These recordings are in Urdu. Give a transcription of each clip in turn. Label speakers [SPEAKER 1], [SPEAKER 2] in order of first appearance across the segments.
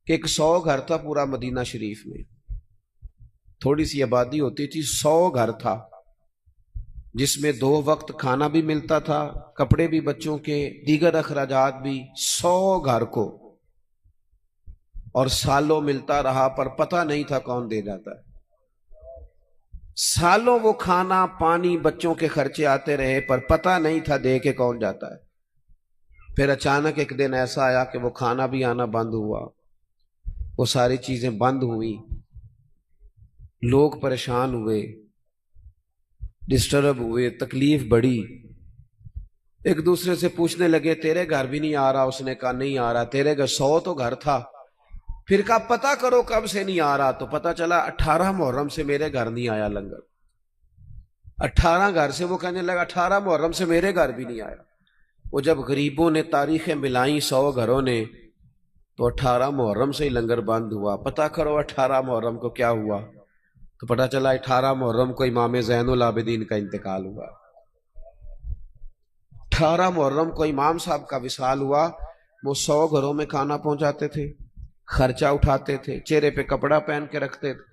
[SPEAKER 1] کہ ایک 100 گھر تھا پورا مدینہ شریف میں، تھوڑی سی آبادی ہوتی تھی، 100 گھر تھا جس میں 2 وقت کھانا بھی ملتا تھا، کپڑے بھی بچوں کے، دیگر اخراجات بھی، 100 گھر کو، اور سالوں ملتا رہا پر پتہ نہیں تھا کون دے جاتا ہے۔ سالوں وہ کھانا پانی بچوں کے خرچے آتے رہے پر پتہ نہیں تھا دے کے کون جاتا ہے۔ پھر اچانک ایک دن ایسا آیا کہ وہ کھانا بھی آنا بند ہوا، وہ ساری چیزیں بند ہوئی، لوگ پریشان ہوئے، ڈسٹرب ہوئے، تکلیف بڑھی، ایک دوسرے سے پوچھنے لگے تیرے گھر بھی نہیں آ رہا؟ اس نے کہا نہیں آ رہا۔ تیرے گھر 100 تو گھر تھا۔ پھر کہا پتہ کرو کب سے نہیں آ رہا، تو پتہ چلا 18 محرم سے میرے گھر نہیں آیا لنگر۔ 18 گھر سے وہ کہنے لگا 18 محرم سے میرے گھر بھی نہیں آیا۔ وہ جب غریبوں نے تاریخیں ملائیں 100 گھروں نے، تو 18 محرم سے ہی لنگر بند ہوا۔ پتہ کرو 18 محرم کو کیا ہوا، تو پتہ چلا 18 محرم کو امام زین العابدین کا انتقال ہوا۔ 18 محرم کو امام صاحب کا وصال ہوا۔ وہ 100 گھروں میں کھانا پہنچاتے تھے، خرچہ اٹھاتے تھے، چہرے پہ کپڑا پہن کے رکھتے تھے،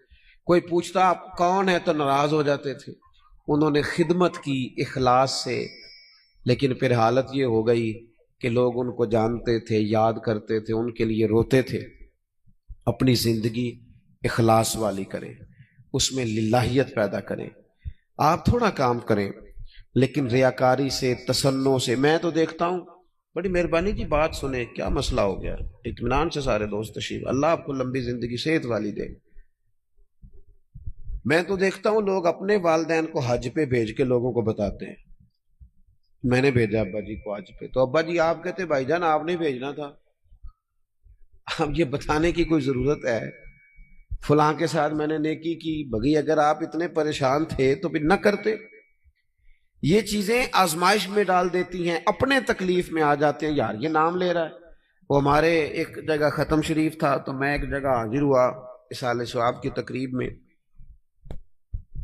[SPEAKER 1] کوئی پوچھتا آپ کون ہے تو ناراض ہو جاتے تھے۔ انہوں نے خدمت کی اخلاص سے، لیکن پھر حالت یہ ہو گئی کہ لوگ ان کو جانتے تھے، یاد کرتے تھے، ان کے لیے روتے تھے۔ اپنی زندگی اخلاص والی کریں، اس میں للہیت پیدا کریں۔ آپ تھوڑا کام کریں لیکن ریاکاری سے، تسنع سے۔ میں تو دیکھتا ہوں، بڑی مہربانی کی بات سنیں، کیا مسئلہ ہو گیا، اطمینان سے سارے دوست تشریف، اللہ آپ کو لمبی زندگی صحت والی دے۔ میں تو دیکھتا ہوں لوگ اپنے والدین کو حج پہ بھیج کے لوگوں کو بتاتے ہیں میں نے بھیجا ابا جی کو حج پہ، تو ابا جی آپ کہتے بھائی جان آپ نے بھیجنا تھا۔ اب یہ بتانے کی کوئی ضرورت ہے؟ فلاں کے ساتھ میں نے نیکی کی، بھگی اگر آپ اتنے پریشان تھے تو پھر نہ کرتے۔ یہ چیزیں آزمائش میں ڈال دیتی ہیں، اپنے تکلیف میں آ جاتے ہیں، یار یہ نام لے رہا ہے۔ وہ ہمارے ایک جگہ ختم شریف تھا، تو میں ایک جگہ حاضر ہوا اصالہ ثواب کی تقریب میں،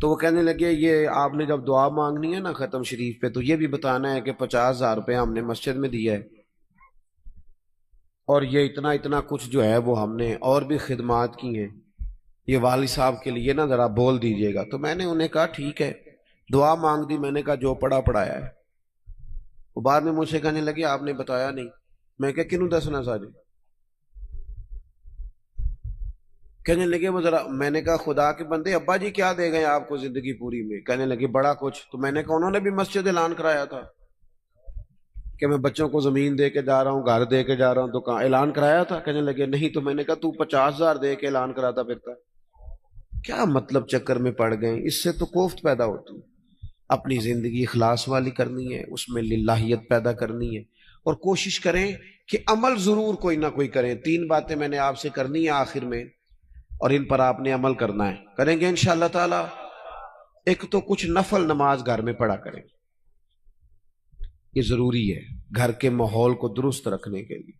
[SPEAKER 1] تو وہ کہنے لگے یہ آپ نے جب دعا مانگنی ہے نا ختم شریف پہ، تو یہ بھی بتانا ہے کہ 50,000 روپے ہم نے مسجد میں دیا ہے، اور یہ اتنا اتنا کچھ جو ہے وہ ہم نے اور بھی خدمات کی ہیں، یہ والد صاحب کے لیے نا ذرا بول دیجیے گا۔ تو میں نے انہیں کہا ٹھیک ہے، دعا مانگ دی، میں نے کہا جو پڑھا پڑھایا ہے۔ وہ بعد میں مجھ سے کہنے لگے آپ نے بتایا نہیں۔ میں کہا کنوں دسنا ساجی؟ کہنے لگے وہ ذرا، میں نے کہا خدا کے بندے ابا جی کیا دے گئے آپ کو زندگی پوری میں؟ کہنے لگے بڑا کچھ۔ تو میں نے کہا انہوں نے بھی مسجد اعلان کرایا تھا کہ میں بچوں کو زمین دے کے جا رہا ہوں، گھر دے کے جا رہا ہوں، تو کہاں اعلان کرایا تھا؟ کہنے لگے نہیں۔ تو میں نے کہا تو 50,000 دے کے اعلان کراتا پھرتا، کیا مطلب چکر میں پڑ گئے؟ اس سے تو کوفت پیدا ہوتی ہے۔ اپنی زندگی اخلاص والی کرنی ہے، اس میں للہیت پیدا کرنی ہے، اور کوشش کریں کہ عمل ضرور کوئی نہ کوئی کریں۔ 3 باتیں میں نے آپ سے کرنی ہے آخر میں، اور ان پر آپ نے عمل کرنا ہے، کریں گے انشاءاللہ تعالی۔ ایک تو کچھ نفل نماز گھر میں پڑھا کریں، یہ ضروری ہے گھر کے ماحول کو درست رکھنے کے لیے۔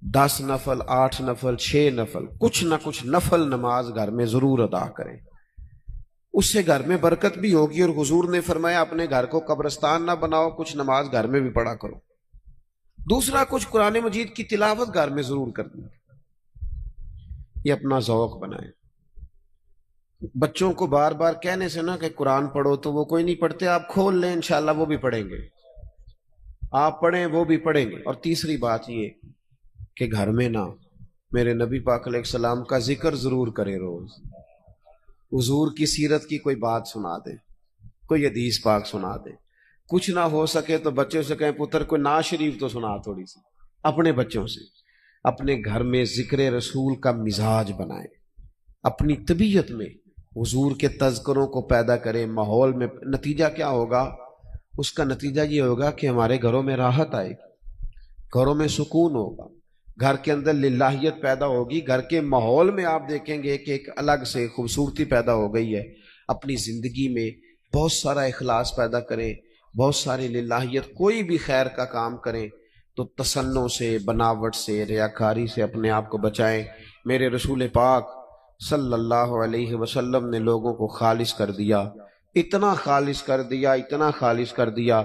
[SPEAKER 1] 10 نفل، 8 نفل، 6 نفل، کچھ نہ کچھ نفل نماز گھر میں ضرور ادا کریں، اس سے گھر میں برکت بھی ہوگی۔ اور حضور نے فرمایا اپنے گھر کو قبرستان نہ بناؤ، کچھ نماز گھر میں بھی پڑھا کرو۔ دوسرا، کچھ قرآن مجید کی تلاوت گھر میں ضرور کرنی، یہ اپنا ذوق بنائیں۔ بچوں کو بار بار کہنے سے نہ کہ قرآن پڑھو تو وہ کوئی نہیں پڑھتے، آپ کھول لیں انشاءاللہ وہ بھی پڑھیں گے، آپ پڑھیں وہ بھی پڑھیں گے۔ اور تیسری بات یہ کہ گھر میں نا میرے نبی پاک علیہ السلام کا ذکر ضرور کرے، روز حضور کی سیرت کی کوئی بات سنا دیں، کوئی حدیث پاک سنا دیں۔ کچھ نہ ہو سکے تو بچوں سے کہیں پتر کوئی نعت شریف تو سنا تھوڑی سی، اپنے بچوں سے۔ اپنے گھر میں ذکر رسول کا مزاج بنائیں، اپنی طبیعت میں حضور کے تذکروں کو پیدا کریں ماحول میں۔ نتیجہ کیا ہوگا؟ اس کا نتیجہ یہ ہوگا کہ ہمارے گھروں میں راحت آئے گی، گھروں میں سکون ہوگا، گھر کے اندر للہیت پیدا ہوگی، گھر کے ماحول میں آپ دیکھیں گے کہ ایک الگ سے خوبصورتی پیدا ہو گئی ہے۔ اپنی زندگی میں بہت سارا اخلاص پیدا کریں، بہت ساری للہیت، کوئی بھی خیر کا کام کریں تو تصنع سے، بناوٹ سے، ریاکاری سے اپنے آپ کو بچائیں۔ میرے رسول پاک صلی اللہ علیہ وسلم نے لوگوں کو خالص کر دیا، اتنا خالص کر دیا، اتنا خالص کر دیا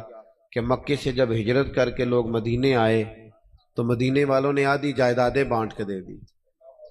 [SPEAKER 1] کہ مکے سے جب ہجرت کر کے لوگ مدینے آئے تو مدینے والوں نے آدھی جائیدادیں بانٹ کے دے دی۔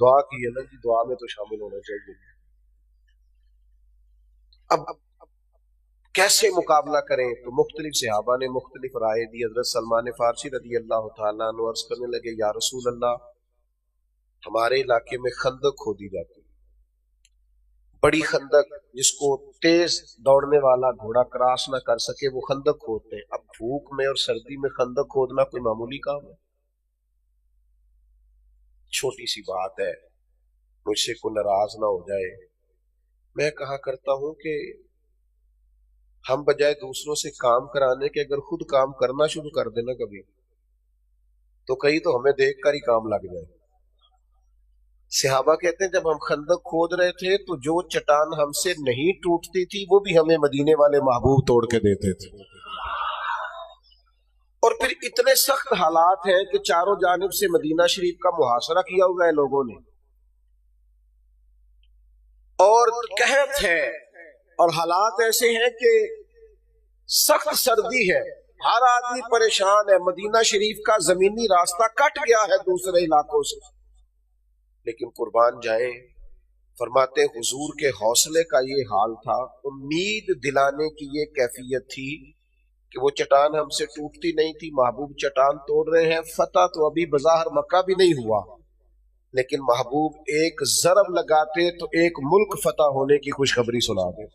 [SPEAKER 2] دعا کی ہے نا جی، دعا میں تو شامل ہونا چاہیے. اب کیسے مقابلہ کریں؟ تو مختلف صحابہ نے مختلف رائے دی. حضرت سلمان فارسی رضی اللہ تعالیٰ عنہ عرض کرنے لگے یا رسول اللہ، ہمارے علاقے میں خندق کھودی جاتی، بڑی خندق جس کو تیز دوڑنے والا گھوڑا کراس نہ کر سکے وہ خندق کھودتے ہیں. اب دھوپ میں اور سردی میں خندق کھودنا کوئی معمولی کام ہے؟ چھوٹی سی بات ہے، مجھ سے کوئی ناراض نہ ہو جائے. میں کہا کرتا ہوں کہ ہم بجائے دوسروں سے کام کرانے کے اگر خود کام کرنا شروع کر دینا کبھی، تو کہیں تو ہمیں دیکھ کر ہی کام لگ جائے. صحابہ کہتے ہیں جب ہم خندق کھود رہے تھے تو جو چٹان ہم سے نہیں ٹوٹتی تھی وہ بھی ہمیں مدینے والے محبوب توڑ کے دیتے تھے. اور پھر اتنے سخت حالات ہیں کہ چاروں جانب سے مدینہ شریف کا محاصرہ کیا ہوا ہے لوگوں نے، اور قحط ہے، اور حالات ایسے ہیں کہ سخت سردی ہے، ہر آدمی پریشان ہے، مدینہ شریف کا زمینی راستہ کٹ گیا ہے دوسرے علاقوں سے. لیکن قربان جائیں، فرماتے حضور کے حوصلے کا یہ حال تھا، امید دلانے کی یہ کیفیت تھی کہ وہ چٹان ہم سے ٹوٹتی نہیں تھی، محبوب چٹان توڑ رہے ہیں. فتح تو ابھی بظاہر مکہ بھی نہیں ہوا، لیکن محبوب ایک ضرب لگاتے تو ایک ملک فتح ہونے کی خوشخبری سنا دے.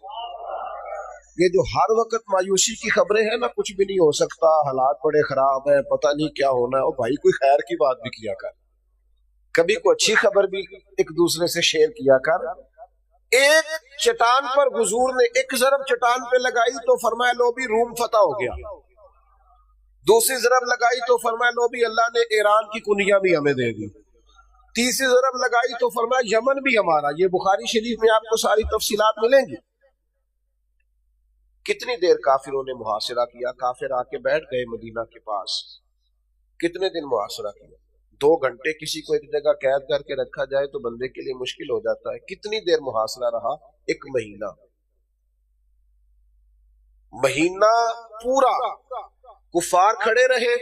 [SPEAKER 2] یہ جو ہر وقت مایوسی کی خبریں ہیں نا، کچھ بھی نہیں ہو سکتا، حالات بڑے خراب ہیں، پتہ نہیں کیا ہونا ہے. اور بھائی کوئی خیر کی بات بھی کیا کر، کبھی کوئی اچھی خبر بھی ایک دوسرے سے شیئر کیا کر. ایک چٹان پر حضور نے ایک ضرب چٹان پہ لگائی تو فرمایا لو بھی روم فتح ہو گیا. دوسری ضرب لگائی تو فرمایا لو بھی اللہ نے ایران کی کنیاں بھی ہمیں دے دی. تیسری ضرب لگائی تو فرمایا یمن بھی ہمارا. یہ بخاری شریف میں آپ کو ساری تفصیلات ملیں گی. کتنی دیر کافروں نے محاصرہ کیا، کافر آ کے بیٹھ گئے مدینہ کے پاس. کتنے دن محاصرہ کیا؟ 2 گھنٹے کسی کو ایک جگہ قید کر کے رکھا جائے تو بندے کے لیے مشکل ہو جاتا ہے. کتنی دیر محاصرہ رہا؟ 1 مہینہ. مہینہ پورا کفار کھڑے رہے.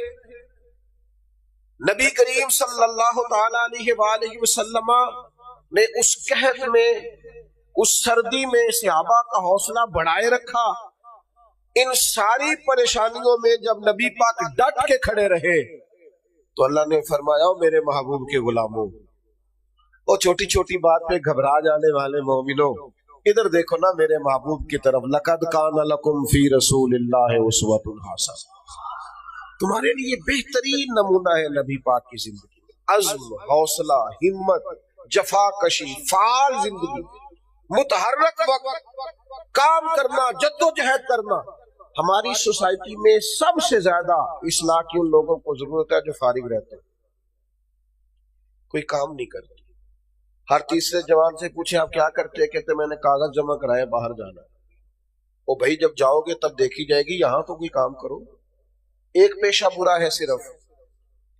[SPEAKER 2] نبی کریم صلی اللہ تعالی علیہ وآلہ وسلم نے اس قحط میں، اس سردی میں صحابہ کا حوصلہ بڑھائے رکھا. ان ساری پریشانیوں میں جب نبی پاک ڈٹ کے کھڑے رہے تو اللہ نے فرمایا میرے محبوب کے غلاموں، اور چھوٹی چھوٹی بات پہ گھبرا جانے والے مومنوں، ادھر دیکھو نا میرے محبوب کی طرف. لقد کان لکم فی رسول اللہ اسوۃ حسنہ، تمہارے لیے بہترین نمونہ ہے نبی پاک کی زندگی میں. عزم، حوصلہ، ہمت، جفا کشی، فعال زندگی، متحرک وقت، کام کرنا، جدوجہد کرنا. ہماری سوسائٹی میں سب سے زیادہ اصلاح کی ان لوگوں کو ضرورت ہے جو فارغ رہتے ہیں، کوئی کام نہیں کرتے. ہر تیسرے جوان سے پوچھے آپ کیا کرتے ہیں، کہتے میں نے کاغذ جمع کرائے باہر جانا. او بھائی جب جاؤ گے تب دیکھی جائے گی، یہاں تو کوئی کام کرو. ایک پیشہ برا ہے صرف،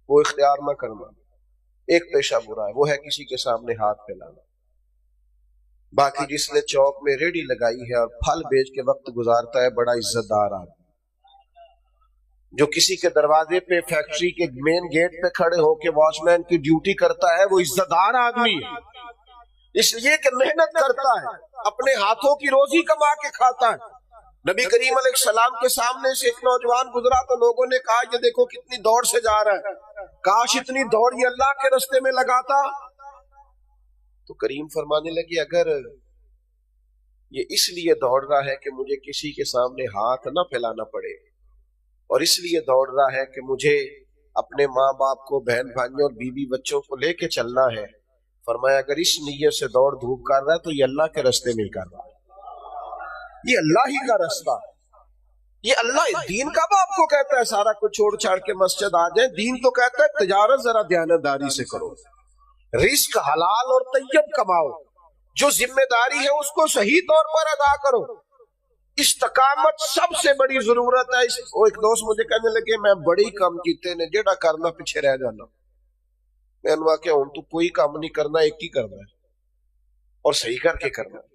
[SPEAKER 2] وہ اختیار نہ کرنا. ایک پیشہ برا ہے، وہ ہے کسی کے سامنے ہاتھ پھیلانا. باقی جس نے چوک میں ریڑھی لگائی ہے اور پھل بیچ کے وقت گزارتا ہے، بڑا عزت دار آدمی. جو کسی کے دروازے پہ فیکٹری کے مین گیٹ پہ کھڑے ہو کے واچ مین کی ڈیوٹی کرتا ہے، وہ عزت دار آدمی ہے، اس لیے کہ محنت کرتا ہے، اپنے ہاتھوں کی روزی کما کے کھاتا ہے. نبی کریم علیہ السلام کے سامنے سے ایک نوجوان گزرا تو لوگوں نے کہا یہ دیکھو کتنی دوڑ سے جا رہا ہے، کاش اتنی دوڑ یہ اللہ کے راستے میں لگاتا. تو کریم فرمانے لگے اگر یہ اس لیے دوڑ رہا ہے کہ مجھے کسی کے سامنے ہاتھ نہ پھیلانا پڑے، اور اس لیے دوڑ رہا ہے کہ مجھے اپنے ماں باپ کو، بہن بھائیوں اور بیوی بچوں کو لے کے چلنا ہے، فرمایا اگر اس نیت سے دوڑ دھوپ کر رہا ہے تو یہ اللہ کے راستے میں ہی کر رہا ہے، یہ اللہ ہی کا راستہ. یہ اللہ دین کب آپ کو کہتا ہے سارا کچھ چھوڑ چھاڑ کے مسجد آ جائیں؟ دین تو کہتا ہے تجارت ذرا دیانتداری سے کرو، رزق حلال اور طیب کماؤ، جو ذمہ داری ہے اس کو صحیح طور پر ادا کرو. استقامت سب سے بڑی ضرورت ہے. وہ ایک دوست مجھے کہنے لگے میں بڑی کام کیتے نے جیڑا کرنا پیچھے رہ جانا. میں نے کہا ہوں تو کوئی کام نہیں کرنا، ایک ہی کرنا ہے اور صحیح کر کے کرنا ہے.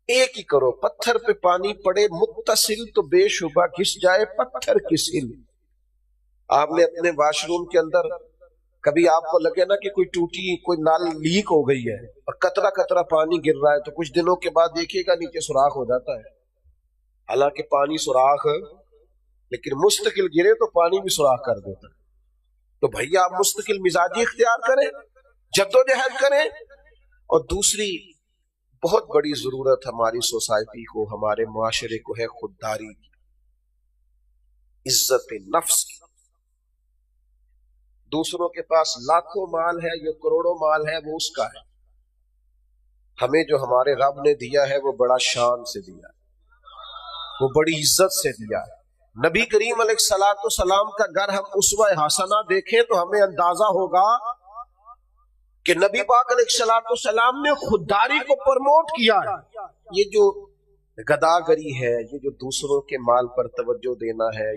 [SPEAKER 2] ایک ہی کرو. پتھر پہ پانی پڑے متصل تو بے شبہ گھس جائے پتھر کی سل. آپ نے اپنے واش روم کے اندر کبھی آپ کو لگے نا کہ کوئی ٹوٹی کوئی نال لیک ہو گئی ہے اور قطرہ قطرہ پانی گر رہا ہے تو کچھ دنوں کے بعد دیکھیے گا نیچے سوراخ ہو جاتا ہے. حالانکہ پانی سوراخ لیکن مستقل گرے تو پانی بھی سوراخ کر دیتا ہے. تو بھائی آپ مستقل مزاجی اختیار کریں, جدوجہد کریں. اور دوسری بہت بڑی ضرورت ہماری سوسائٹی کو, ہمارے معاشرے کو ہے خودداری کی, عزت نفس کی. دوسروں کے پاس لاکھوں مال ہے یا کروڑوں مال ہے وہ اس کا ہے. ہمیں جو ہمارے رب نے دیا ہے وہ بڑا شان سے دیا ہے, وہ بڑی عزت سے دیا ہے. نبی کریم علیہ الصلوۃ والسلام کا اگر ہم اسوہ حسنہ دیکھیں تو ہمیں اندازہ ہوگا کہ نبی پاک علیہ الصلوۃ والسلام نے خودداری کو پروموٹ کیا ہے. یہ جو گداگری ہے, یہ جو دوسروں کے مال پر توجہ دینا ہے,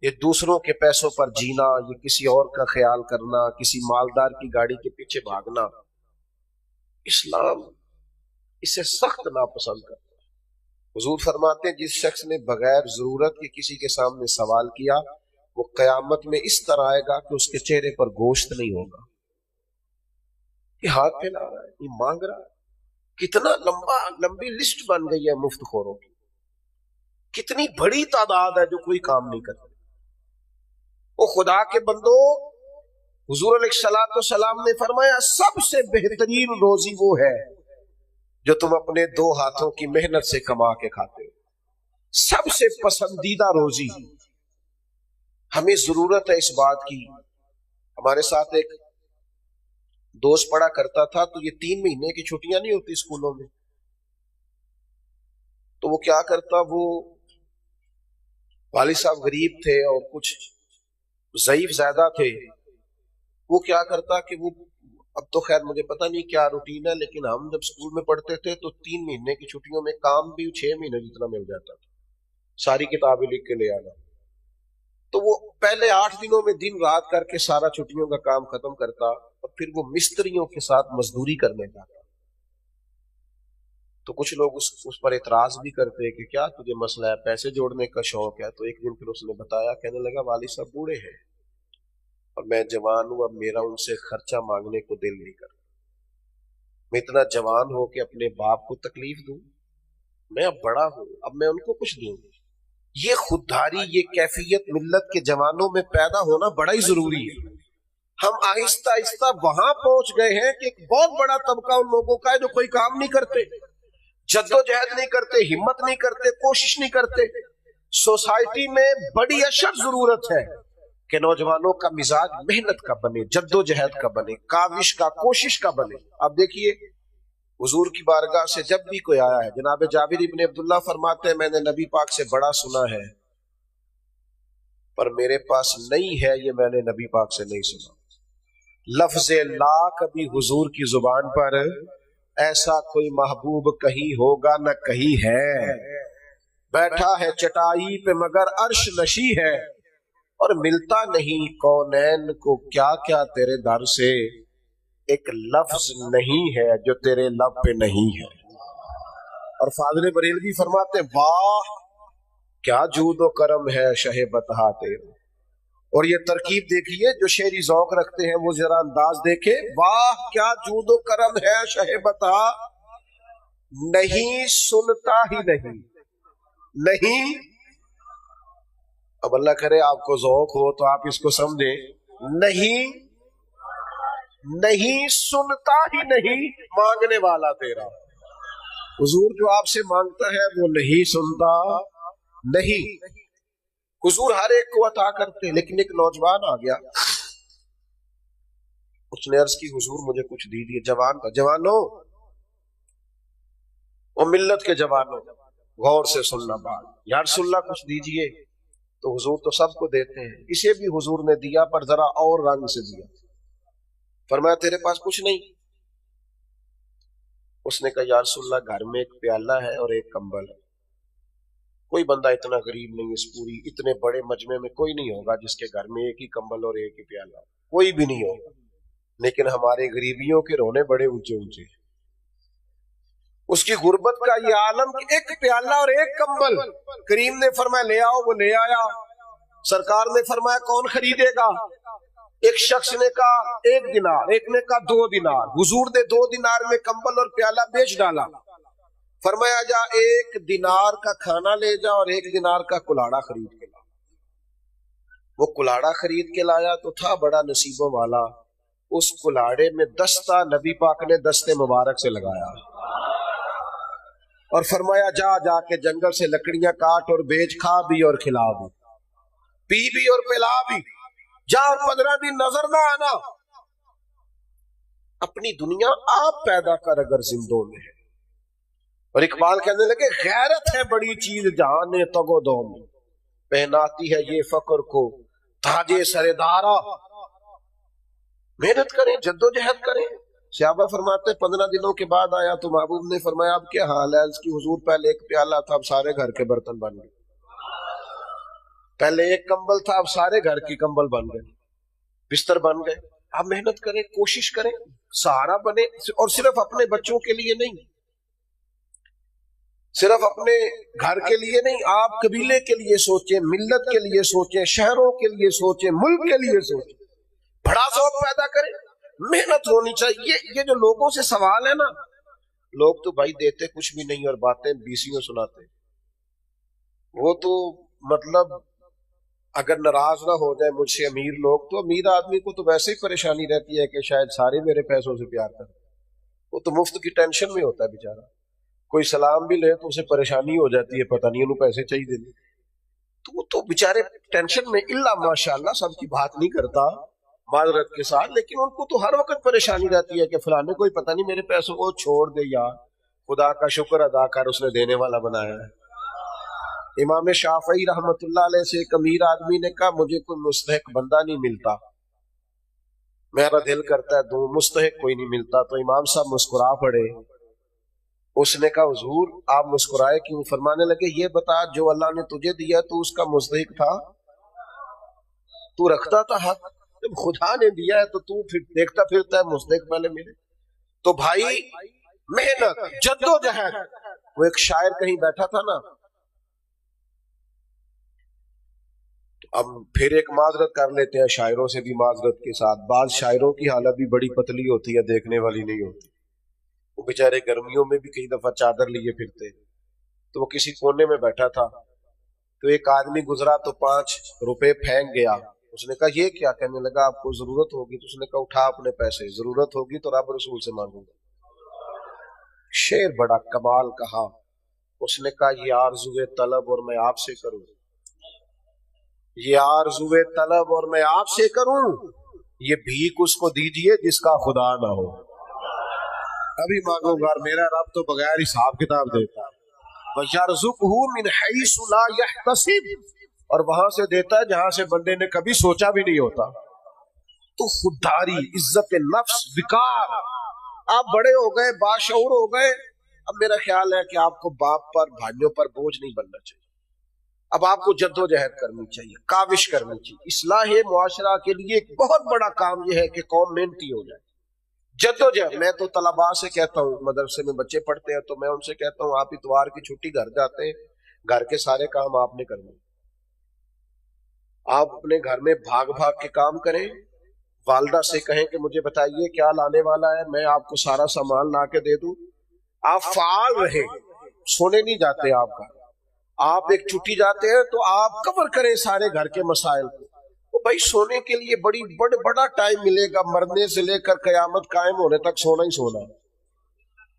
[SPEAKER 2] یہ دوسروں کے پیسوں پر جینا, یہ کسی اور کا خیال کرنا, کسی مالدار کی گاڑی کے پیچھے بھاگنا, اسلام اسے سخت ناپسند کرتا ہے. حضور فرماتے ہیں جس شخص نے بغیر ضرورت کے کسی کے سامنے سوال کیا وہ قیامت میں اس طرح آئے گا کہ اس کے چہرے پر گوشت نہیں ہوگا. یہ ہاتھ پھیلا رہا ہے, یہ مانگ رہا ہے. کتنا لمبی لسٹ بن گئی ہے مفت خوروں کی, کتنی بڑی تعداد ہے جو کوئی کام نہیں کرتے. وہ خدا کے بندو, حضور علیہ الصلوۃ والسلام نے فرمایا سب سے بہترین روزی وہ ہے جو تم اپنے دو ہاتھوں کی محنت سے کما کے کھاتے ہو. سب سے پسندیدہ روزی. ہمیں ضرورت ہے اس بات کی. ہمارے ساتھ ایک دوست پڑھا کرتا تھا, تو یہ 3 مہینے کی چھٹیاں نہیں ہوتی اسکولوں میں, تو وہ کیا کرتا, وہ والد صاحب غریب تھے اور کچھ ضعیف زیادہ تھے. وہ کیا کرتا کہ وہ, اب تو خیر مجھے پتہ نہیں کیا روٹین ہے, لیکن ہم جب اسکول میں پڑھتے تھے تو 3 مہینے کی چھٹیوں میں کام بھی 6 مہینے جتنا مل جاتا تھا, ساری کتابیں لکھ کے لے آنا. تو وہ پہلے 8 دنوں میں دن رات کر کے سارا چھٹیوں کا کام ختم کرتا اور پھر وہ مستریوں کے ساتھ مزدوری کرنے جاتا. تو کچھ لوگ اس پر اعتراض بھی کرتے کہ کیا تجھے مسئلہ ہے, پیسے جوڑنے کا شوق ہے. تو ایک دن پھر اس نے بتایا, کہنے لگا والد صاحب بوڑھے ہیں اور میں جوان ہوں, اب میرا ان سے خرچہ مانگنے کو دل نہیں کرتا. میں اتنا جوان ہو کے اپنے باپ کو تکلیف دوں, میں اب بڑا ہوں, اب میں ان کو کچھ دوں. یہ خودداری, یہ کیفیت ملت کے جوانوں میں پیدا ہونا بڑا ہی ضروری ہے. ہم آہستہ آہستہ وہاں پہنچ گئے ہیں کہ ایک بہت بڑا طبقہ ان لوگوں کا ہے جو کوئی کام نہیں کرتے, جدوجہد نہیں کرتے, ہمت نہیں کرتے, کوشش نہیں کرتے. سوسائٹی میں بڑی اشد ضرورت ہے کہ نوجوانوں کا مزاج محنت کا بنے, جدوجہد کا بنے, کاوش کا, کوشش کا بنے. اب دیکھیے حضور کی بارگاہ سے جب بھی کوئی آیا ہے, جناب جابر ابن عبداللہ فرماتے ہیں میں نے نبی پاک سے بڑا سنا ہے پر میرے پاس نہیں ہے, یہ میں نے نبی پاک سے نہیں سنا. لفظ لا کبھی حضور کی زبان پر, ایسا کوئی محبوب کہیں ہوگا نہ کہیں ہے. بیٹھا ہے چٹائی پہ مگر عرش نشی ہے, اور ملتا نہیں کونین کو کیا کیا تیرے در سے, ایک لفظ نہیں ہے جو تیرے لب پہ نہیں ہے. اور فاضل بریلوی فرماتے واہ کیا جود و کرم ہے شہ بتہا تیرے. اور یہ ترکیب دیکھیے, جو شعری ذوق رکھتے ہیں وہ ذرا انداز دیکھے, واہ کیا جود و کرم ہے شہ بتہا, نہیں سنتا ہی نہیں, نہیں. اب اللہ کرے آپ کو ذوق ہو تو آپ اس کو سمجھیں, نہیں سنتا ہی نہیں مانگنے والا تیرا. حضور جو آپ سے مانگتا ہے وہ نہیں سنتا نہیں. حضور ہر ایک کو عطا کرتے, لیکن ایک نوجوان آ گیا, اس نے عرض کی حضور مجھے کچھ دیجیے. جوان کا, جوانوں اور ملت کے جوانوں غور سے سننا بات, یا رسول اللہ کچھ دیجیے. تو حضور تو سب کو دیتے ہیں, اسے بھی حضور نے دیا پر ذرا اور رنگ سے دیا. فرمایا تیرے پاس کچھ نہیں؟ اس نے کہا یا رسول اللہ گھر میں ایک پیالہ ہے اور ایک کمبل ہے. کوئی بندہ اتنا غریب نہیں, اس پوری اتنے بڑے مجمع میں کوئی نہیں ہوگا جس کے گھر میں ایک ہی کمبل اور ایک ہی پیالہ, کوئی بھی نہیں ہوگا. لیکن ہمارے غریبیوں کے رونے بڑے اونچے اونچے. اس کی غربت کا یہ عالم کہ ایک پیالہ اور ایک کمبل. کریم نے فرمایا لے آؤ, وہ لے آیا. سرکار نے فرمایا کون خریدے گا؟ ایک شخص نے کہا 1 دینار، ایک نے کہا 2 دینار. حضور نے 2 دینار میں کمبل اور پیالہ بیچ ڈالا. فرمایا جا 1 دینار کا کھانا لے جا اور 1 دینار کا کلاڑا خرید کے لا. وہ کلاڑا خرید کے لایا تو تھا بڑا نصیبوں والا. اس کلاڑے میں دستہ نبی پاک نے دستے مبارک سے لگایا اور فرمایا جا جا کے جنگل سے لکڑیاں کاٹ اور بیچ، کھا بھی اور کھلا بھی، پی بھی اور پلا بھی، جا اور 15 دن نظر نہ آنا. اپنی دنیا آپ پیدا کر اگر زندوں میں ہے. اور اقبال کہنے لگے غیرت ہے بڑی چیز جہاں نے تگو دو میں، پہناتی ہے یہ فقر کو تاجے سردارا. محنت کریں، جدوجہد کریں. صحابہ فرماتے 15 دنوں کے بعد آیا تو محبوب نے فرمایا اب کیا حال ہے؟ اس کی حضور پہلے 1 پیالہ تھا، اب سارے گھر کے برتن بن گئے. پہلے 1 کمبل تھا، اب سارے گھر کی کمبل بن گئے، بستر بن گئے. آپ محنت کریں، کوشش کریں، سہارا بنے. اور صرف اپنے بچوں کے لیے نہیں، صرف اپنے گھر کے لیے نہیں، آپ قبیلے کے لیے سوچیں، ملت کے لیے سوچیں، شہروں کے لیے سوچیں، ملک کے لیے سوچیں. بڑا ذوق پیدا کریں، محنت ہونی چاہیے. یہ جو لوگوں سے سوال ہے نا، لوگ تو بھائی دیتے کچھ بھی نہیں اور باتیں بیسیوں سناتے. وہ تو مطلب اگر ناراض نہ ہو جائے مجھ سے امیر لوگ، تو امیر آدمی کو تو ویسے ہی پریشانی رہتی ہے کہ شاید سارے میرے پیسوں سے پیار کریں. وہ تو مفت کی ٹینشن میں ہوتا ہے بیچارہ. کوئی سلام بھی لے تو اسے پریشانی ہو جاتی ہے، پتہ نہیں انہوں پیسے چاہیے دینے. تو وہ تو بیچارے ٹینشن میں، اللہ ماشاءاللہ سب کی بات نہیں کرتا معذرت کے ساتھ، لیکن ان کو تو ہر وقت پریشانی رہتی ہے کہ فلانے کوئی پتہ نہیں میرے پیسوں کو چھوڑ دے. یار خدا کا شکر ادا کر، اس نے دینے والا بنایا ہے. امام شافعی رحمت اللہ علیہ سے ایک امیر آدمی نے کہا مجھے کوئی مستحق بندہ نہیں ملتا، میرا دل کرتا ہے دوں، مستحق کوئی نہیں ملتا. تو امام صاحب مسکرا پڑے. اس نے کہا حضور آپ مسکرائے کیوں؟ فرمانے لگے یہ بتا جو اللہ نے تجھے دیا تو اس کا مستحق تھا؟ تو رکھتا تھا حق؟ جب خدا نے دیا ہے تو تو پھر دیکھتا پھرتا ہے مستحق پہلے ملے. تو بھائی محنت، جدوجہد. وہ ایک شاعر کہیں بیٹھا تھا نا، اب پھر ایک معذرت کر لیتے ہیں شاعروں سے بھی معذرت کے ساتھ. بعض شاعروں کی حالت بھی بڑی پتلی ہوتی ہے، دیکھنے والی نہیں ہوتی. وہ بیچارے گرمیوں میں بھی کئی دفعہ چادر لیے پھرتے. تو وہ کسی کونے میں بیٹھا تھا تو ایک آدمی گزرا تو 5 روپے پھینک گیا. اس نے کہا یہ کیا؟ کہنے لگا آپ کو ضرورت ہوگی. تو اس نے کہا اٹھا اپنے پیسے، ضرورت ہوگی تو رب رسول سے مانگوں گا. شعر بڑا کمال کہا. اس نے کہا یہ آرزوئے طلب اور میں آپ سے کروں، یہ آرزوئے طلب اور میں آپ سے کروں، یہ بھیک اس کو دیجئے جس کا خدا نہ ہو. ابھی مانگوں گا، میرا رب تو بغیر حساب کتاب دیتا ہے. وَيَرْزُقْهُ مِنْ حَيْثُ لَا يَحْتَسِبُ، اور وہاں سے دیتا ہے جہاں سے بندے نے کبھی سوچا بھی نہیں ہوتا. تو خودداری، عزت نفس، وقار. آپ بڑے ہو گئے، باشعور ہو گئے. اب میرا خیال ہے کہ آپ کو باپ پر، بھائیوں پر بوجھ نہیں بننا چاہیے. اب آپ کو جدوجہد کرنی چاہیے، کاوش کرنی چاہیے. اصلاح معاشرہ کے لیے ایک بہت بڑا کام یہ ہے کہ قوم محنتی ہو جائے. جدوجہد. میں تو طلباء سے کہتا ہوں، مدرسے میں بچے پڑھتے ہیں تو میں ان سے کہتا ہوں آپ اتوار کی چھٹی گھر جاتے ہیں، گھر کے سارے کام آپ نے کرنے. آپ اپنے گھر میں بھاگ بھاگ کے کام کریں. والدہ سے کہیں کہ مجھے بتائیے کیا لانے والا ہے، میں آپ کو سارا سامان لا کے دے دوں. آپ فعال رہیں، سونے نہیں جاتے. آپ ایک چھٹی جاتے ہیں تو آپ کور کریں سارے گھر کے مسائل کو. بھائی سونے کے لیے بڑا ٹائم ملے گا، مرنے سے لے کر قیامت قائم ہونے تک سونا ہی سونا.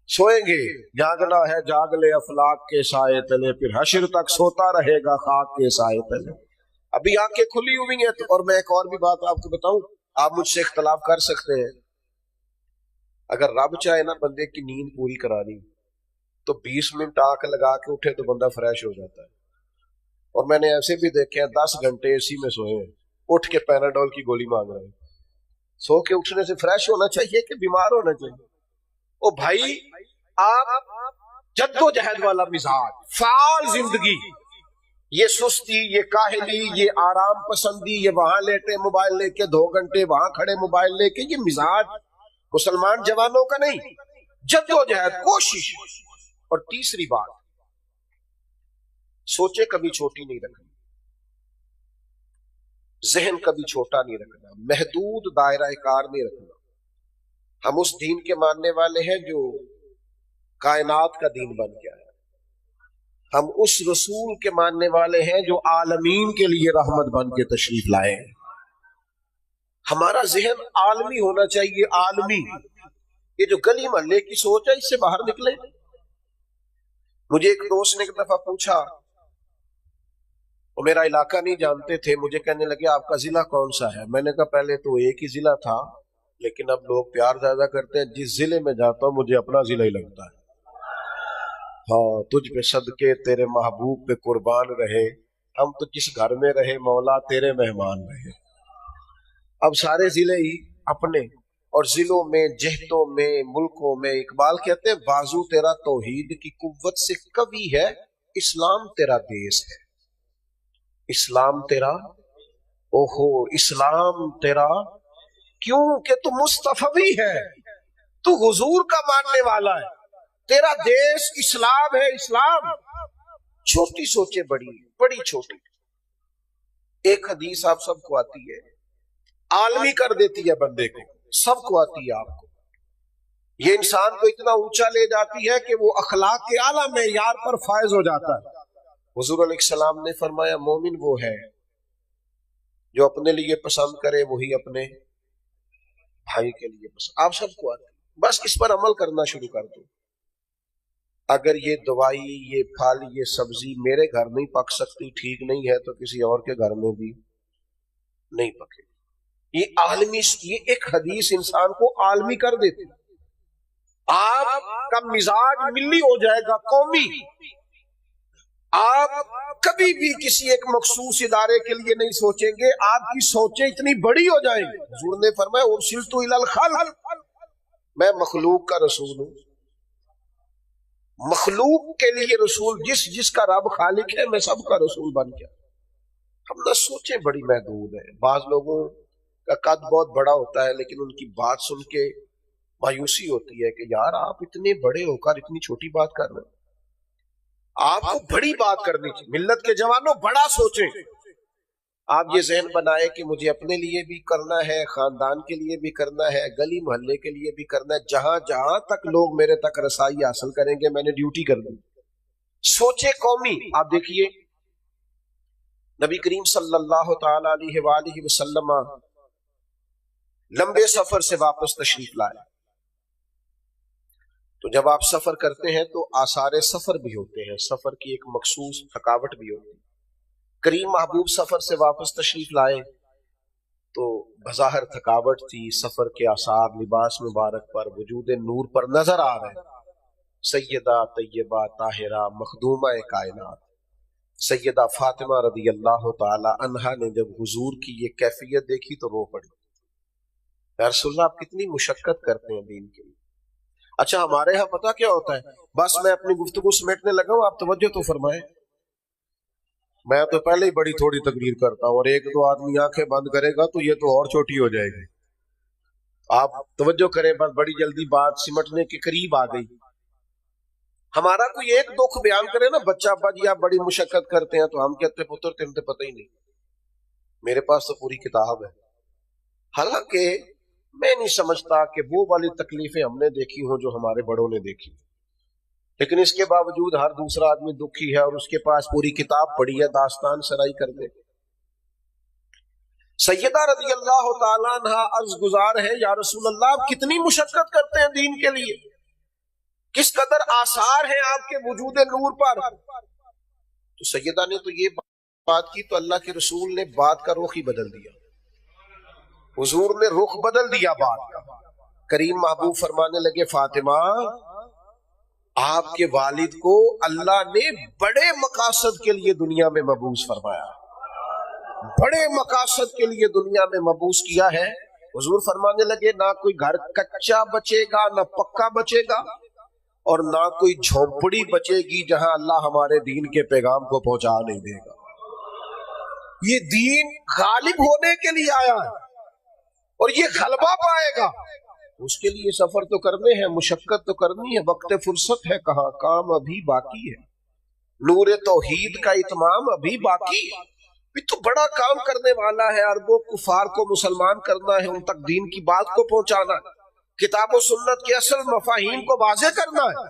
[SPEAKER 2] سوئیں گے، جاگنا ہے جاگ لے افلاک کے سائے تلے، پھر حشر تک سوتا رہے گا خاک کے سائے تلے. ابھی آنکھیں کھلی ہوئی ہیں. اور میں ایک اور بھی بات آپ کو بتاؤں، آپ مجھ سے اختلاف کر سکتے ہیں. اگر رب چاہے نا بندے کی نیند پوری کرانی تو 20 منٹ آنکھ لگا کے اٹھے تو بندہ فریش ہو جاتا ہے. اور میں نے ایسے بھی دیکھے ہیں 10 گھنٹے اے سی میں سوئے ہیں، اٹھ کے پیناڈول کی گولی مانگ رہے ہیں. سو کے اٹھنے سے فریش ہونا چاہیے کہ بیمار ہونا چاہیے؟ او بھائی آپ جدوجہد والا مزاج، فعال زندگی. یہ سستی، یہ کاہلی، یہ آرام پسندی، یہ وہاں لیٹے موبائل لے کے 2 گھنٹے، وہاں کھڑے موبائل لے کے، یہ مزاج مسلمان جوانوں کا نہیں. جدوجہد، کوشش. اور تیسری بات، سوچے کبھی چھوٹی نہیں رکھنی. ذہن کبھی چھوٹا نہیں رکھنا، محدود دائرہ کار نہیں رکھنا۔ ہم اس دین کے ماننے والے ہیں جو کائنات کا دین بن گیا ہے، ہم اس رسول کے ماننے والے ہیں جو عالمین کے لیے رحمت بن کے تشریف لائے ہیں۔ ہمارا ذہن عالمی ہونا چاہیے، عالمی۔ یہ جو گلی محلے کی سوچ ہے اس سے باہر نکلے۔ مجھے ایک دوست نے ایک دفعہ پوچھا، وہ میرا علاقہ نہیں جانتے تھے، مجھے کہنے لگے آپ کا ضلع کون سا ہے؟ میں نے کہا پہلے تو ایک ہی ضلع تھا، لیکن اب لوگ پیار زیادہ کرتے ہیں، جس ضلع میں جاتا ہوں مجھے اپنا ضلع ہی لگتا ہے۔ ہاں، تجھ پہ صدقے تیرے محبوب پہ قربان رہے، ہم تو جس گھر میں رہے مولا تیرے مہمان رہے۔ اب سارے ضلع ہی اپنے، اور ضلعوں میں، جہتوں میں، ملکوں میں، اقبال کہتے ہیں بازو تیرا توحید کی قوت سے قوی ہے، اسلام تیرا دیس ہے۔ اسلام تیرا، اوہو اسلام تیرا، کیوں کہ تو مصطفی ہے، تو حضور کا ماننے والا ہے، تیرا دیش اسلام ہے۔ اسلام چھوٹی سوچے بڑی، بڑی چھوٹی۔ ایک حدیث آپ سب کو آتی ہے، عالمی کر دیتی ہے بندے کو، سب کو آتی ہے، آپ کو۔ یہ انسان کو اتنا اونچا لے جاتی ہے کہ وہ اخلاق کے اعلیٰ معیار پر فائز ہو جاتا ہے۔ حضور علیہ السلام نے فرمایا مومن وہ ہے جو اپنے لیے پسند کرے وہی اپنے بھائی کے لیے پسند۔ آپ سب کو آتی ہے، بس اس پر عمل کرنا شروع کر دو۔ اگر یہ دوائی، یہ پھل، یہ سبزی میرے گھر نہیں پک سکتی، ٹھیک نہیں ہے، تو کسی اور کے گھر میں بھی نہیں پکے۔ یہ عالمی، یہ ایک حدیث انسان کو عالمی کر دیتی۔ آپ کا مزاج ملی ہو جائے گا، قومی۔ آپ کبھی بھی کسی ایک مخصوص ادارے کے لیے نہیں سوچیں گے، آپ کی سوچیں اتنی بڑی ہو جائیں گی۔ حضور نے فرمایا ارسلت الی الخلق، میں مخلوق کا رسول ہوں۔ مخلوق کے لیے رسول، جس کا رب خالق ہے، میں سب کا رسول بن گیا۔ ہم نہ سوچیں بڑی محدود ہیں۔ بعض لوگوں کا قد بہت بڑا ہوتا ہے، لیکن ان کی بات سن کے مایوسی ہوتی ہے کہ یار آپ اتنے بڑے ہو کر اتنی چھوٹی بات کر رہے ہیں۔ آپ کو بڑی بات کرنی چاہیے۔ ملت کے جوانوں بڑا سوچیں۔ آپ یہ ذہن بنائے کہ مجھے اپنے لیے بھی کرنا ہے، خاندان کے لیے بھی کرنا ہے، گلی محلے کے لیے بھی کرنا ہے، جہاں جہاں تک لوگ میرے تک رسائی حاصل کریں گے میں نے ڈیوٹی کر دی۔ سوچے قومی۔ آپ دیکھیے نبی کریم صلی اللہ تعالی علیہ وآلہ وسلم لمبے سفر سے واپس تشریف لائے، تو جب آپ سفر کرتے ہیں تو آثار سفر بھی ہوتے ہیں، سفر کی ایک مخصوص تھکاوٹ بھی ہوتی ہے۔ کریم محبوب سفر سے واپس تشریف لائے تو بظاہر تھکاوٹ تھی، سفر کے آثار لباس مبارک پر، وجود نور پر نظر آ رہے ہیں۔ سیدہ طیبہ طاہرہ مخدومہ کائنات سیدہ فاطمہ رضی اللہ تعالی عنہا نے جب حضور کی یہ کیفیت دیکھی تو رو پڑی۔ یا رسول اللہ آپ کتنی مشقت کرتے ہیں دین کے لیے۔ اچھا ہمارے ہاں پتہ کیا ہوتا ہے، بس میں اپنی گفتگو سمیٹنے لگا ہوں، آپ توجہ تو فرمائیں۔ میں تو پہلے ہی بڑی تھوڑی تقریر کرتا ہوں، اور ایک دو آدمی آنکھیں بند کرے گا تو یہ تو اور چھوٹی ہو جائے گی۔ آپ توجہ کریں، بس بڑی جلدی بات سمٹنے کے قریب آ گئی۔ ہمارا کوئی ایک دکھ بیان کرے نا، بچہ ابا جی آپ بڑی مشقت کرتے ہیں، تو ہم کہتے پتر تم تو پتہ ہی نہیں، میرے پاس تو پوری کتاب ہے۔ حالانکہ میں نہیں سمجھتا کہ وہ والی تکلیفیں ہم نے دیکھی ہوں جو ہمارے بڑوں نے دیکھی، لیکن اس کے باوجود ہر دوسرا آدمی دکھی ہے اور اس کے پاس پوری کتاب پڑھی ہے، داستان سرائی کر دے۔ سیدہ رضی اللہ تعالیٰ عنہ عرض گزار ہے، یا رسول اللہ آپ کتنی مشقت کرتے ہیں دین کے لیے، کس قدر آثار ہیں آپ کے وجود نور پر۔ تو سیدہ نے تو یہ بات کی تو اللہ کے رسول نے بات کا رخ ہی بدل دیا، حضور نے رخ بدل دیا بات کا۔ کریم محبوب فرمانے لگے فاطمہ آپ کے والد کو اللہ نے بڑے مقاصد کے لیے دنیا میں مبعوث فرمایا، بڑے مقاصد کے لیے دنیا میں مبعوث کیا ہے۔ حضور فرمانے لگے نہ کوئی گھر کچا بچے گا نہ پکا بچے گا، اور نہ کوئی جھونپڑی بچے گی جہاں اللہ ہمارے دین کے پیغام کو پہنچا نہیں دے گا۔ یہ دین غالب ہونے کے لیے آیا ہے اور یہ غلبہ پائے گا، اس کے لیے سفر تو کرنے ہیں، مشقت تو کرنی ہے، وقت فرصت ہے کہاں، کام ابھی باقی ہے، نور توحید کا اتمام ابھی باقی ہے۔ بھی تو بڑا کام کرنے والا ہے، عربوں کفار کو مسلمان کرنا ہے، ان تک دین کی بات کو پہنچانا ہے، کتاب و سنت کے اصل مفاہیم کو واضح کرنا ہے،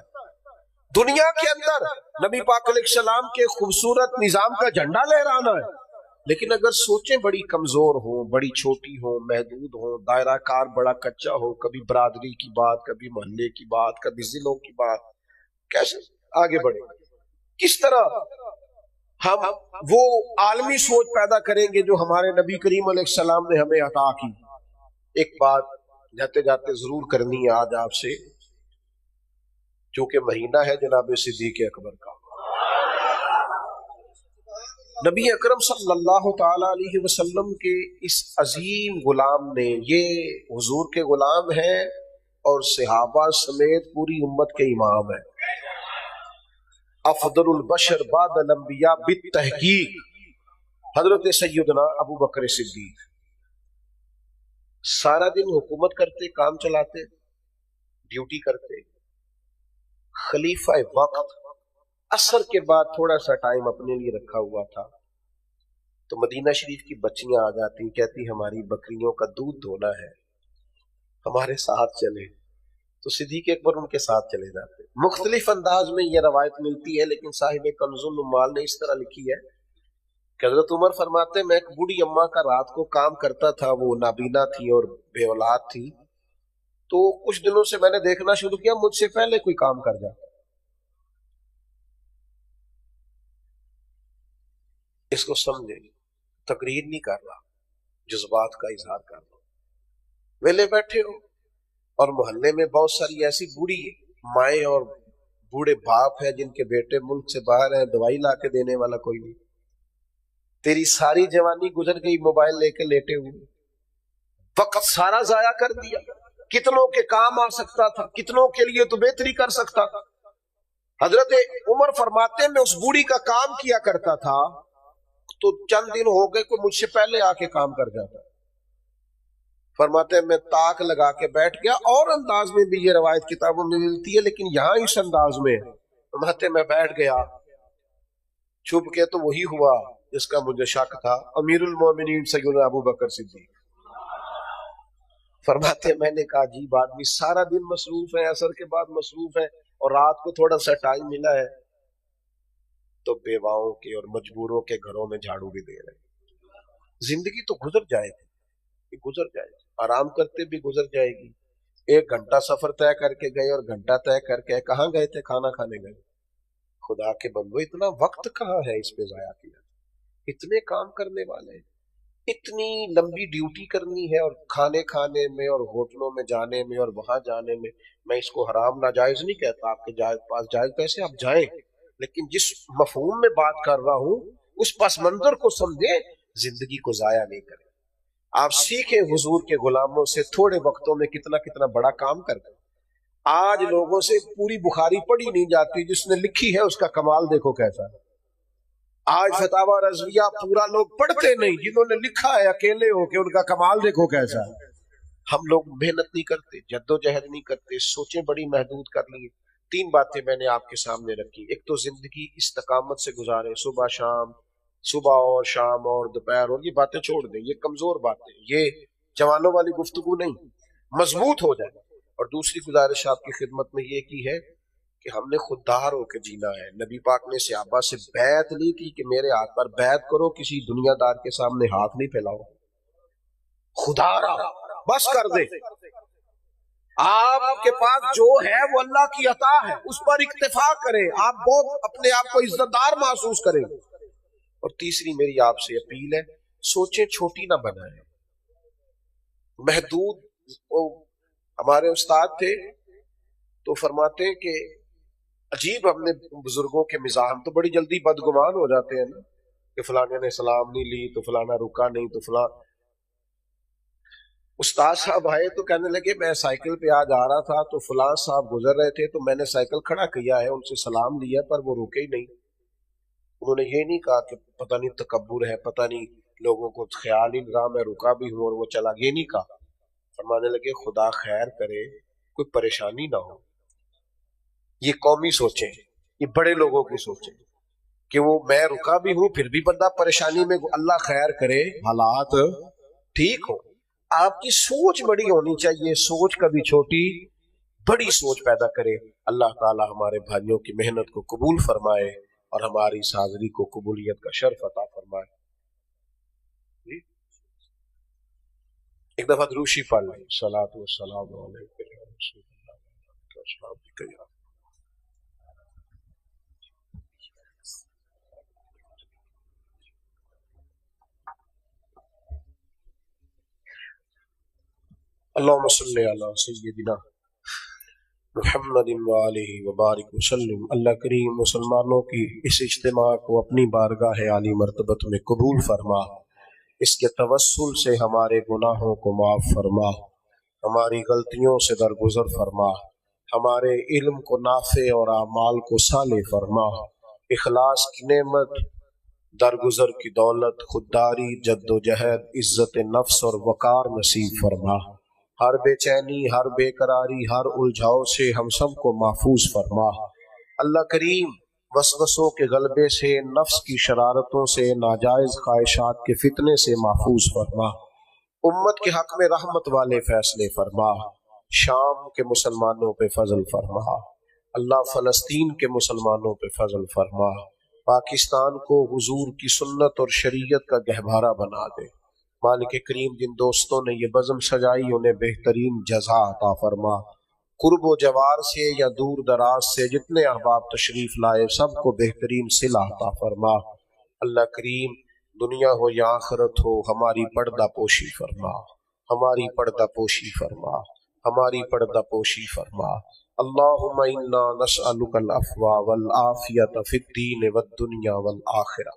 [SPEAKER 2] دنیا کے اندر نبی پاک علیہ السلام کے خوبصورت نظام کا جھنڈا لہرانا ہے۔ لیکن اگر سوچیں بڑی کمزور ہوں، بڑی چھوٹی ہوں، محدود ہوں، دائرہ کار بڑا کچا ہو، کبھی برادری کی بات، کبھی محلے کی بات، کبھی ضلعوں کی بات، کیسے آگے بڑھے؟ کس طرح ہم وہ عالمی سوچ پیدا کریں گے جو ہمارے نبی کریم علیہ السلام نے ہمیں عطا کی؟ ایک بات جاتے جاتے ضرور کرنی ہے آج آپ سے، چونکہ مہینہ ہے جناب صدیق اکبر کا۔ نبی اکرم صلی اللہ تعالی علیہ وسلم کے اس عظیم غلام نے، یہ حضور کے غلام ہیں اور صحابہ سمیت پوری امت کے امام ہیں، افضل البشر بعد الانبیاء بالتحقیق، حضرت سیدنا ابو بکر صدیق سارا دن حکومت کرتے، کام چلاتے، ڈیوٹی کرتے، خلیفہ وقت، عصر کے بعد تھوڑا سا ٹائم اپنے لیے رکھا ہوا تھا، تو مدینہ شریف کی بچیاں آ جاتی، کہتی ہماری بکریوں کا دودھ دھونا ہے، ہمارے ساتھ چلے، تو صدیق اکبر ان کے ساتھ چلے جاتے۔ مختلف انداز میں یہ روایت ملتی ہے، لیکن صاحب کنز العمال نے اس طرح لکھی ہے کہ حضرت عمر فرماتے میں ایک بوڑھی اماں کا رات کو کام کرتا تھا، وہ نابینا تھی اور بے اولاد تھی، تو کچھ دنوں سے میں نے دیکھنا شروع کیا مجھ سے پہلے کوئی کام کر جاتا۔ اس کو سمجھے، تقریر نہیں کر رہا، جذبات کا اظہار کر رہا۔ ویلے بیٹھے ہو اور محلے میں بہت ساری ایسی بوڑھی مائیں اور بوڑھے باپ ہیں جن کے بیٹے ملک سے باہر ہیں، دوائی لا کے دینے والا کوئی نہیں، تیری ساری جوانی گزر گئی موبائل لے کے لیٹے ہوئے، وقت سارا ضائع کر دیا، کتنوں کے کام آ سکتا تھا، کتنوں کے لیے تو بہتری کر سکتا تھا۔ حضرت عمر فرماتے میں اس بوڑھی کا کام کیا کرتا تھا، تو چند دن ہو گئے کوئی مجھ سے پہلے آ کے کام کر جاتا، فرماتے میں تاک لگا کے بیٹھ گیا، اور انداز میں بھی یہ روایت کتابوں میں ملتی ہے لیکن یہاں اس انداز میں، فرماتے میں بیٹھ گیا چھپ کے، تو وہی ہوا جس کا مجھے شک تھا، امیر المومنین سیدنا ابو بکر صدیق۔ فرماتے میں نے کہا عجیب آدمی، سارا دن مصروف ہے، عصر کے بعد مصروف ہے، اور رات کو تھوڑا سا ٹائم ملا ہے تو بیواؤں کے اور مجبوروں کے گھروں میں جھاڑو بھی دے رہے۔ زندگی تو گزر جائے گی، گزر جائے گی، آرام کرتے بھی گزر جائے گی۔ 1 گھنٹہ سفر طے کر کے گئے اور گھنٹہ طے کر کے کہاں گئے تھے؟ کھانا کھانے گئے۔ خدا کے بندو اتنا وقت کہاں ہے اس پہ ضائع کیا؟ اتنے کام کرنے والے، اتنی لمبی ڈیوٹی کرنی ہے، اور کھانے کھانے میں اور ہوٹلوں میں جانے میں اور وہاں جانے میں، میں اس کو حرام ناجائز نہیں کہتا، آپ کے پاس جائز پیسے آپ جائیں، لیکن جس مفہوم میں بات کر رہا ہوں اس پس منظر کو سمجھیں، زندگی کو ضائع نہیں کریں۔ آپ سیکھیں حضور کے غلاموں سے، تھوڑے وقتوں میں کتنا کتنا بڑا کام کر دیں۔ آج لوگوں سے پوری بخاری پڑھی نہیں جاتی، جس نے لکھی ہے اس کا کمال دیکھو کیسا ہے۔ آج فتاوی رضویہ پورا لوگ پڑھتے نہیں، جنہوں نے لکھا ہے اکیلے ہو کے ان کا کمال دیکھو کیسا ہے۔ ہم لوگ محنت نہیں کرتے، جد و جہد نہیں کرتے، سوچیں بڑی محدود کر لی۔ 3 باتیں میں نے آپ کے سامنے رکھی۔ ایک تو زندگی استقامت سے گزارے، صبح شام، صبح اور شام اور دوپہر، اور یہ باتیں چھوڑ دیں، یہ کمزور باتیں، یہ جوانوں والی گفتگو نہیں، مضبوط ہو جائے۔ اور دوسری گزارش آپ کی خدمت میں یہ کی ہے کہ ہم نے خوددار ہو کے جینا ہے۔ نبی پاک نے صحابہ سے بیعت لی تھی کہ میرے ہاتھ پر بیعت کرو، کسی دنیا دار کے سامنے ہاتھ نہیں پھیلاؤ، خوددار بس کر دے، آپ کے پاس جو ہے وہ اللہ کی عطا ہے، اس پر اکتفا کریں، آپ بہت اپنے آپ کو عزت دار محسوس کریں۔ اور تیسری میری آپ سے اپیل ہے، سوچیں چھوٹی نہ بنائیں، محدود۔ ہمارے استاد تھے تو فرماتے ہیں کہ عجیب، ہم نے بزرگوں کے مزاح، ہم تو بڑی جلدی بدگمان ہو جاتے ہیں نا، کہ فلانے نے سلام نہیں لی تو فلانا رکا نہیں تو فلاں۔ استاد صاحب آئے تو کہنے لگے میں سائیکل پہ آج آ رہا تھا تو فلاں صاحب گزر رہے تھے تو میں نے سائیکل کھڑا کیا ہے، ان سے سلام لیا پر وہ رکے ہی نہیں۔ انہوں نے یہ نہیں کہا کہ پتہ نہیں تکبر ہے، پتہ نہیں لوگوں کو خیال ہی نہ میں رکا بھی ہوں اور وہ چلا، یہ نہیں کہا۔ فرمانے لگے خدا خیر کرے، کوئی پریشانی نہ ہو۔ یہ قومی سوچیں، یہ بڑے لوگوں کی سوچیں کہ وہ میں رکا بھی ہوں پھر بھی بندہ پریشانی میں، اللہ خیر کرے حالات ٹھیک ہو. آپ کی سوچ بڑی ہونی چاہیے، سوچ کبھی چھوٹی، بڑی سوچ پیدا کرے. اللہ تعالی ہمارے بھائیوں کی محنت کو قبول فرمائے اور ہماری اس حاضری کو قبولیت کا شرف عطا فرمائے. ایک دفعہ دروشی پڑھ لیں. صلاۃ والسلام علیکم یا رسول اللہ وعلیکم السلام. اللہم صلی علی سیدنا محمد وآلہ وبارک وسلم. اللہ کریم مسلمانوں کی اس اجتماع کو اپنی بارگاہ عالی مرتبت میں قبول فرما. اس کے توسل سے ہمارے گناہوں کو معاف فرما، ہماری غلطیوں سے درگزر فرما، ہمارے علم کو نافع اور اعمال کو صالح فرما. اخلاص کی نعمت، درگزر کی دولت، خودداری، جد و جہد، عزت نفس اور وقار نصیب فرما. ہر بے چینی، ہر بے قراری، ہر الجھاؤ سے ہم سب کو محفوظ فرما. اللہ کریم وسوسوں کے غلبے سے، نفس کی شرارتوں سے، ناجائز خواہشات کے فتنے سے محفوظ فرما. امت کے حق میں رحمت والے فیصلے فرما. شام کے مسلمانوں پہ فضل فرما. اللہ فلسطین کے مسلمانوں پہ فضل فرما. پاکستان کو حضور کی سنت اور شریعت کا گہوارہ بنا دے. مالک کریم جن دوستوں نے یہ بزم سجائی انہیں بہترین جزا عطا فرما. قرب و جوار سے یا دور دراز سے جتنے احباب تشریف لائے سب کو بہترین صلہ عطا فرما. اللہ کریم دنیا ہو یا آخرت ہو ہماری پردہ پوشی فرما، ہماری پردہ پوشی فرما، ہماری پردہ پوشی فرما. اللہم انا نسألک العفو والعافیۃ فی الدین والدنیا والآخرہ.